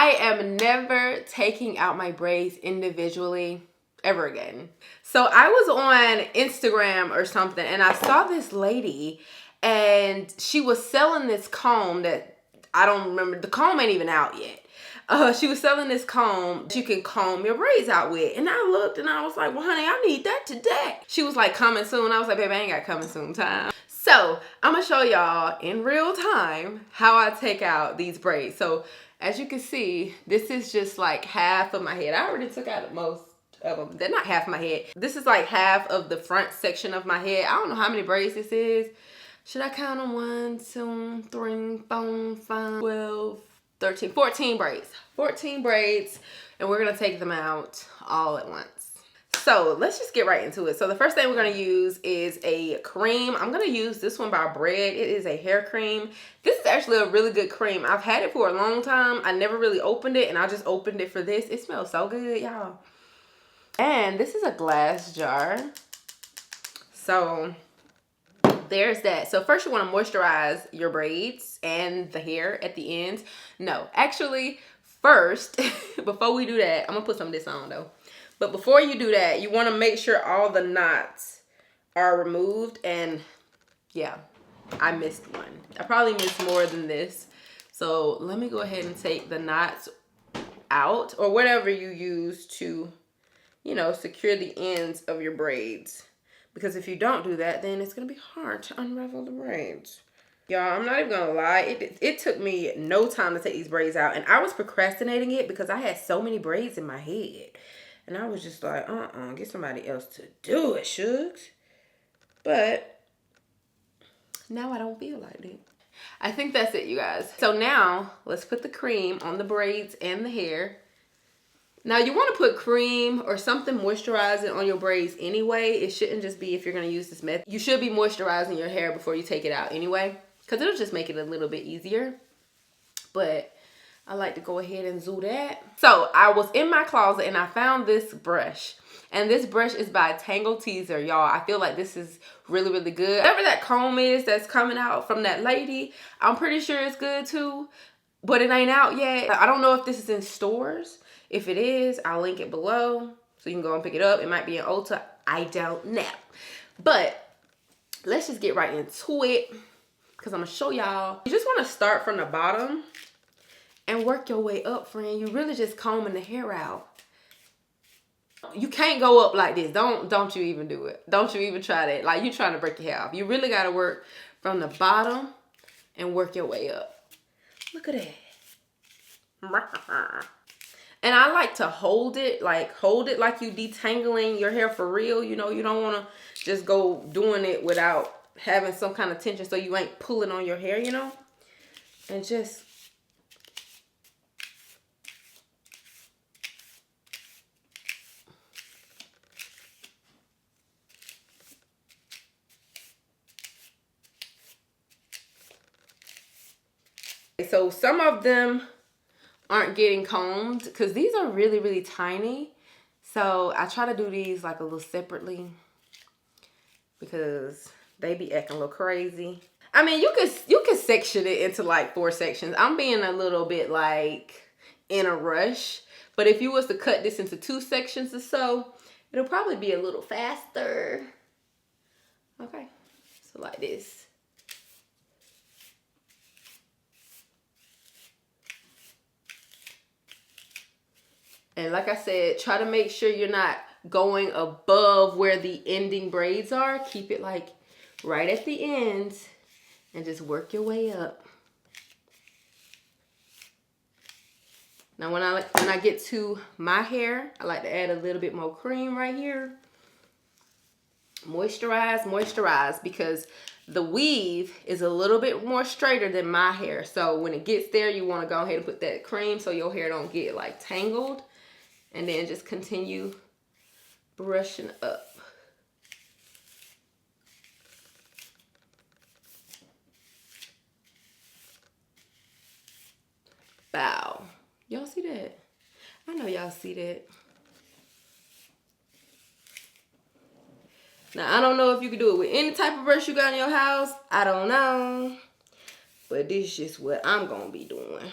I am never taking out my braids individually ever again. So I was on Instagram or something and I saw this lady and she was selling this comb that I don't remember. The comb ain't even out yet. She was selling this comb you can comb your braids out with. And I looked and I was like, well, honey, I need that today. She was like, coming soon. I was like, baby, I ain't got coming soon time. So I'm gonna show y'all in real time how I take out these braids. So as you can see, this is just like half of my head. I already took out most of them. They're not half my head. This is like half of the front section of my head. I don't know how many braids this is. Should I count them? 1, 2, 3, 4, 5, 12, 13, 14 braids. 14 braids, and we're gonna take them out all at once. So let's just get right into it. So the first thing we're gonna use is a cream. I'm gonna use this one by Braid. It is a hair cream. This is actually a really good cream. I've had it for a long time. I never really opened it, and I just opened it for this. It smells so good, y'all. And this is a glass jar. So there's that. So first you want to moisturize your braids and the hair at the ends. No, actually first, before we do that, I'm gonna put some of this on though. But before you do that, you want to make sure all the knots are removed. And yeah, I missed one. I probably missed more than this. So let me go ahead and take the knots out, or whatever you use to, you know, secure the ends of your braids. Because if you don't do that, then it's going to be hard to unravel the braids. Y'all, I'm not even going to lie. It took me no time to take these braids out. And I was procrastinating it because I had so many braids in my head. And I was just like, get somebody else to do it, Shugs. But now I don't feel like it. I think that's it, you guys. So now let's put the cream on the braids and the hair. Now you want to put cream or something moisturizing on your braids anyway. It shouldn't just be if you're going to use this method. You should be moisturizing your hair before you take it out anyway, because it'll just make it a little bit easier. But I like to go ahead and do that. So I was in my closet and I found this brush. And this brush is by Tangle Teaser, y'all. I feel like this is really, really good. Whatever that comb is that's coming out from that lady, I'm pretty sure it's good too. But it ain't out yet. I don't know if this is in stores. If it is, I'll link it below so you can go and pick it up. It might be in Ulta. I don't know. But let's just get right into it because I'm going to show y'all. You just want to start from the bottom and work your way up, friend. You really just combing the hair out. You can't go up like this. Don't you even do it. Don't you even try that. Like you trying to break your hair off. You really got to work from the bottom and work your way up. Look at that. And I like to hold it like you detangling your hair for real. You know, you don't want to just go doing it without having some kind of tension so you ain't pulling on your hair, you know. And just so some of them aren't getting combed because these are really, really tiny. So I try to do these like a little separately because they be acting a little crazy. I mean, you can section it into like 4 sections. I'm being a little bit like in a rush, but if you was to cut this into 2 sections or so, it'll probably be a little faster. Okay, so like this. And like I said, try to make sure you're not going above where the ending braids are. Keep it like right at the ends and just work your way up. Now when I get to my hair, I like to add a little bit more cream right here. Moisturize, because the weave is a little bit more straighter than my hair. So when it gets there, you want to go ahead and put that cream so your hair don't get like tangled. And then just continue brushing up. Bow. Y'all see that? I know y'all see that. Now, I don't know if you can do it with any type of brush you got in your house. I don't know. But this is just what I'm going to be doing.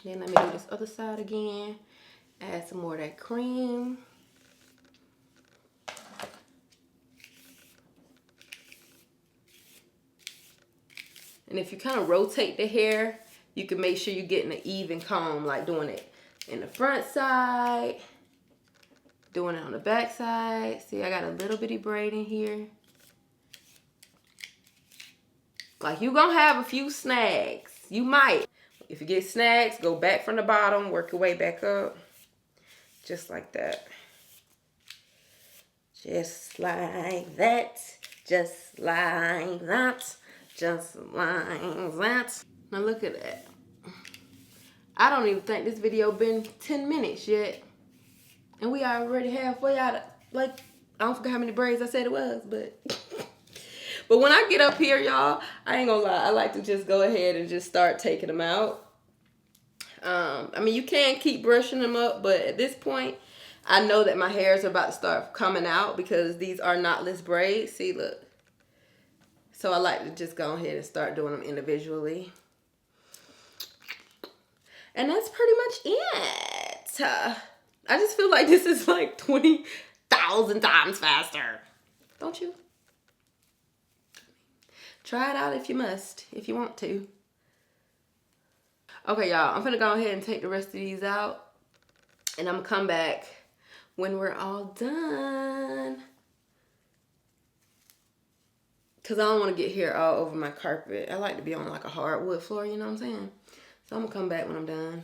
Then let me do this other side again. Add some more of that cream. And if you kind of rotate the hair, you can make sure you're getting an even comb, like doing it in the front side, doing it on the back side. See, I got a little bitty braid in here. Like, you're gonna have a few snags. You might. If you get snags, go back from the bottom, work your way back up. Just like that. Just like that. Just like that. Just like that. Now look at that. I don't even think this video been 10 minutes yet. And we already halfway out of, like, I don't forget how many braids I said it was, but. But when I get up here, y'all, I ain't gonna lie. I like to just go ahead and just start taking them out. I mean, you can keep brushing them up, but at this point, I know that my hairs are about to start coming out because these are knotless braids. See, look. So I like to just go ahead and start doing them individually. And that's pretty much it. I just feel like this is like 20,000 times faster. Don't you? Try it out if you must, if you want to. Okay, y'all, I'm gonna go ahead and take the rest of these out. And I'm gonna come back when we're all done. Because I don't want to get hair all over my carpet. I like to be on like a hardwood floor, you know what I'm saying? So I'm gonna come back when I'm done.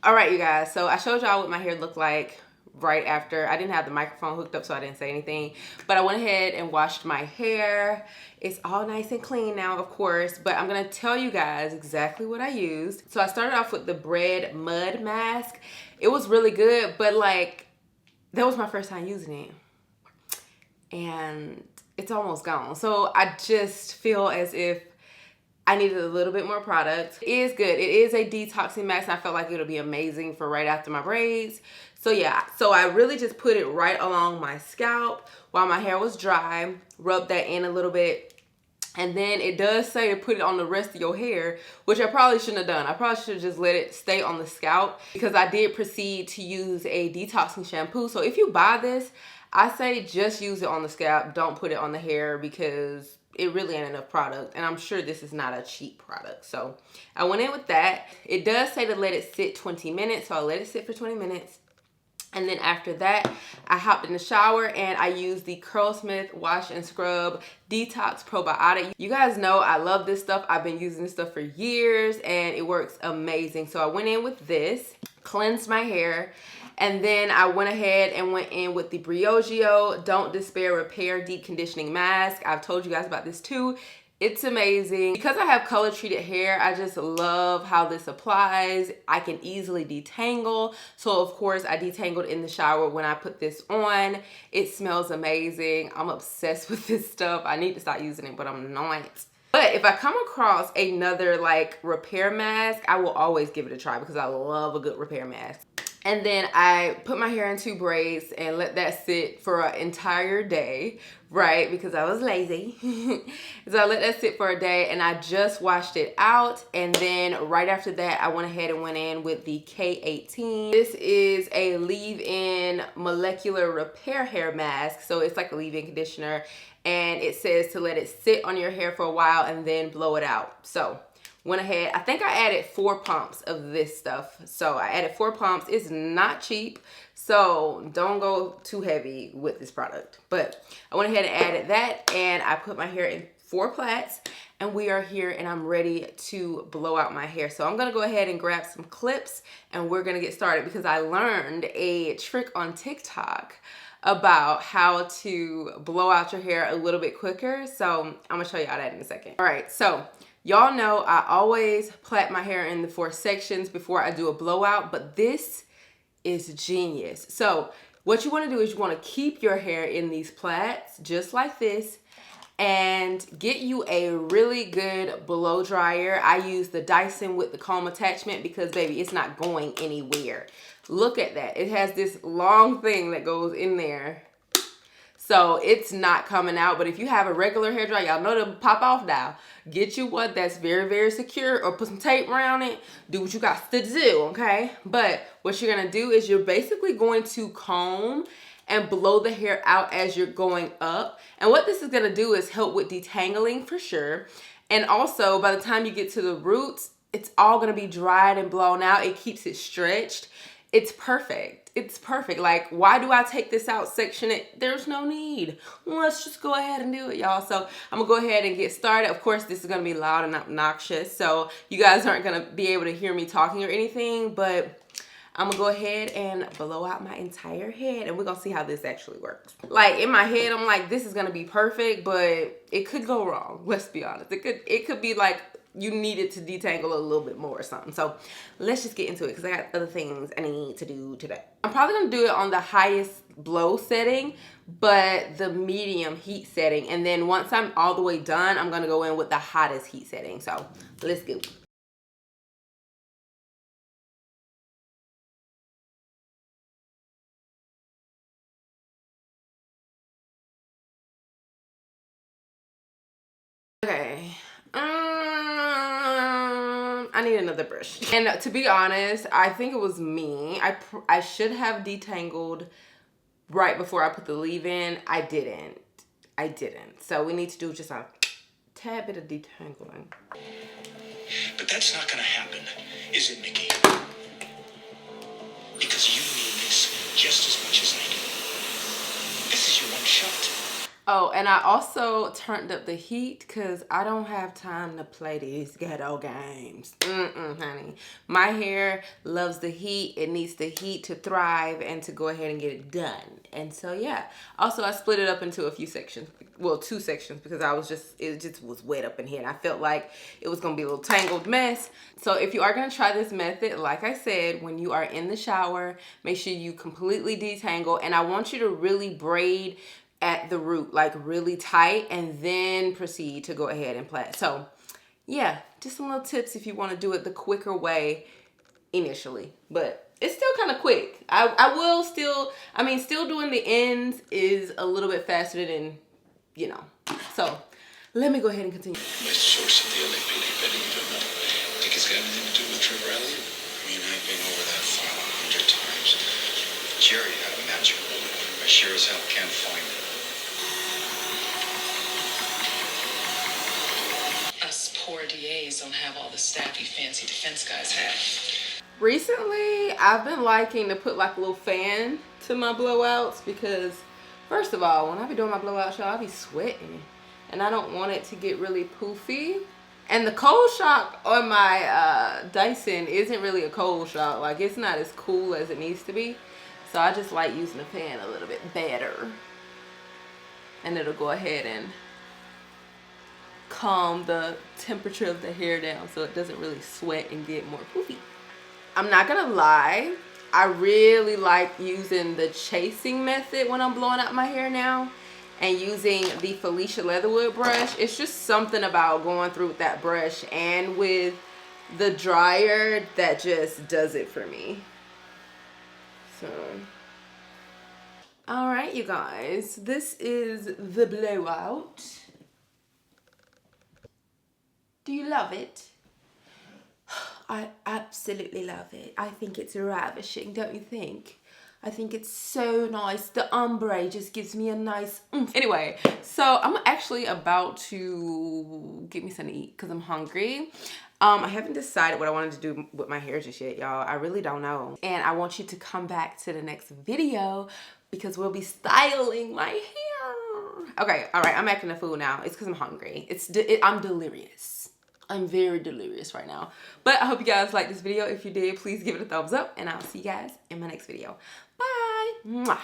All right, you guys, so I showed y'all what my hair looked like right after. I didn't have the microphone hooked up, so I didn't say anything, but I went ahead and washed my hair. It's all nice and clean now, of course, but I'm gonna tell you guys exactly what I used. So I started off with the Braid Mud Mask. It was really good, but like, that was my first time using it. And it's almost gone. So I just feel as if I needed a little bit more product. It is good. It is a detoxing mask. And I felt like it would be amazing for right after my braids. So yeah, so I really just put it right along my scalp while my hair was dry. Rubbed that in a little bit. And then it does say to put it on the rest of your hair, which I probably shouldn't have done. I probably should have just let it stay on the scalp because I did proceed to use a detoxing shampoo. So if you buy this, I say just use it on the scalp. Don't put it on the hair because it really ain't enough product. And I'm sure this is not a cheap product. So I went in with that. It does say to let it sit 20 minutes. So I let it sit for 20 minutes. And then after that, I hopped in the shower and I used the Curlsmith Wash and Scrub Detox Probiotic. You guys know I love this stuff. I've been using this stuff for years and it works amazing. So I went in with this, cleansed my hair, and then I went ahead and went in with the Briogeo Don't Despair Repair Deep Conditioning Mask. I've told you guys about this too. It's amazing. Because I have color treated hair, I just love how this applies. I can easily detangle. So of course I detangled in the shower when I put this on. It smells amazing. I'm obsessed with this stuff. I need to start using it, but I'm not. But if I come across another like repair mask, I will always give it a try because I love a good repair mask. And then I put my hair in 2 braids and let that sit for an entire day, right? Because I was lazy. So I let that sit for a day and I just washed it out. And then right after that, I went ahead and went in with the K18. This is a leave-in molecular repair hair mask. So it's like a leave-in conditioner. And it says to let it sit on your hair for a while and then blow it out. So went ahead, I think I added 4 pumps of this stuff. So I added 4 pumps. It's not cheap, so don't go too heavy with this product. But I went ahead and added that and I put my hair in 4 plaits and we are here and I'm ready to blow out my hair. So I'm gonna go ahead and grab some clips and we're gonna get started because I learned a trick on TikTok about how to blow out your hair a little bit quicker. So I'm gonna show y'all that in a second. All right, so y'all know I always plait my hair in the 4 sections before I do a blowout, but this is genius. So what you want to do is you want to keep your hair in these plaits just like this, and get you a really good blow dryer. I use the Dyson with the comb attachment because, baby, it's not going anywhere. Look at that. It has this long thing that goes in there. So it's not coming out. But if you have a regular hairdryer, y'all know it'll pop off now. Get you one that's very, very secure, or put some tape around it. Do what you got to do, okay? But what you're going to do is you're basically going to comb and blow the hair out as you're going up. And what this is going to do is help with detangling for sure. And also, by the time you get to the roots, it's all going to be dried and blown out. It keeps it stretched. It's perfect. It's perfect. Like, why do I take this out, section it? There's no need. Let's just go ahead and do it, y'all. So I'm gonna go ahead and get started. Of course, this is gonna be loud and obnoxious, so you guys aren't gonna be able to hear me talking or anything, but I'm gonna go ahead and blow out my entire head, and we're gonna see how this actually works. Like, in my head, I'm like, this is gonna be perfect, but it could go wrong. Let's be honest. It could be like, you needed to detangle a little bit more or something. So let's just get into it because I got other things I need to do today. I'm probably gonna do it on the highest blow setting, but the medium heat setting. And then once I'm all the way done, I'm gonna go in with the hottest heat setting. So let's go. Okay. I need another brush. And to be honest, I think it was me. I should have detangled right before I put the leave in. I didn't. So we need to do just a tad bit of detangling. But that's not gonna happen, is it, Nikki? Because you need this just as much as I do. This is your one shot. Oh, and I also turned up the heat because I don't have time to play these ghetto games. Honey. My hair loves the heat. It needs the heat to thrive and to go ahead and get it done. And so, yeah. Also, I split it up into a few sections. Well, 2 sections because it just was wet up in here. And I felt like it was going to be a little tangled mess. So if you are going to try this method, like I said, when you are in the shower, make sure you completely detangle. And I want you to really braid at the root, like really tight, and then proceed to go ahead and plait. So yeah, just some little tips if you want to do it the quicker way initially, but it's still kind of quick. I will still, still doing the ends is a little bit faster than, you know. So let me go ahead and continue. My source of the LAPD vetting equipment. Think it's got anything to do with Trevor Elliott? I've been over that file 100 times. If Jerry had a magic bullet, I sure as hell can't find it. Poor DAs don't have all the staff you fancy defense guys have. Recently, I've been liking to put like a little fan to my blowouts because, first of all, when I be doing my blowouts, y'all, I be sweating. And I don't want it to get really poofy. And the cold shock on my Dyson isn't really a cold shock. Like, it's not as cool as it needs to be. So I just like using the fan a little bit better. And it'll go ahead and calm the temperature of the hair down so it doesn't really sweat and get more poofy. I'm not gonna lie, I really like using the chasing method when I'm blowing out my hair now, and using the Felicia Leatherwood brush. It's just something about going through with that brush and with the dryer that just does it for me. So all right, you guys, this is the blowout. Do you love it? I absolutely love it. I think it's ravishing, don't you think? I think it's so nice. The ombre just gives me a nice oomph. Anyway, so I'm actually about to get me something to eat because I'm hungry. I haven't decided what I wanted to do with my hair just yet, y'all. I really don't know. And I want you to come back to the next video because we'll be styling my hair. Okay, all right, I'm acting a fool now. It's because I'm hungry. I'm delirious. I'm very delirious right now. But I hope you guys liked this video. If you did, please give it a thumbs up. And I'll see you guys in my next video. Bye. Mwah.